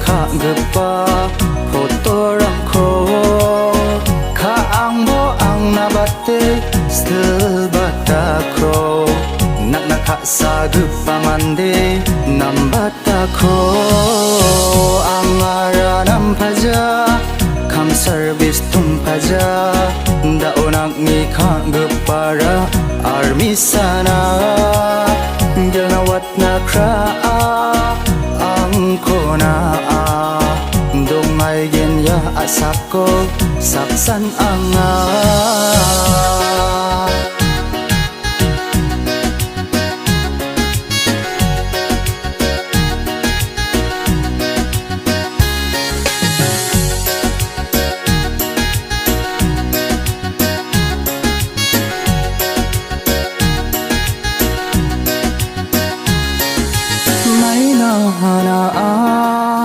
gepa fotorang ko kaang bo ang nabate still bata ko nak nakasa gepa mande nambata ko angaranam paja kam service tum paja daonak ni kha gepara army sana gelawat nakra angkona dongay genya asako saksan anga hana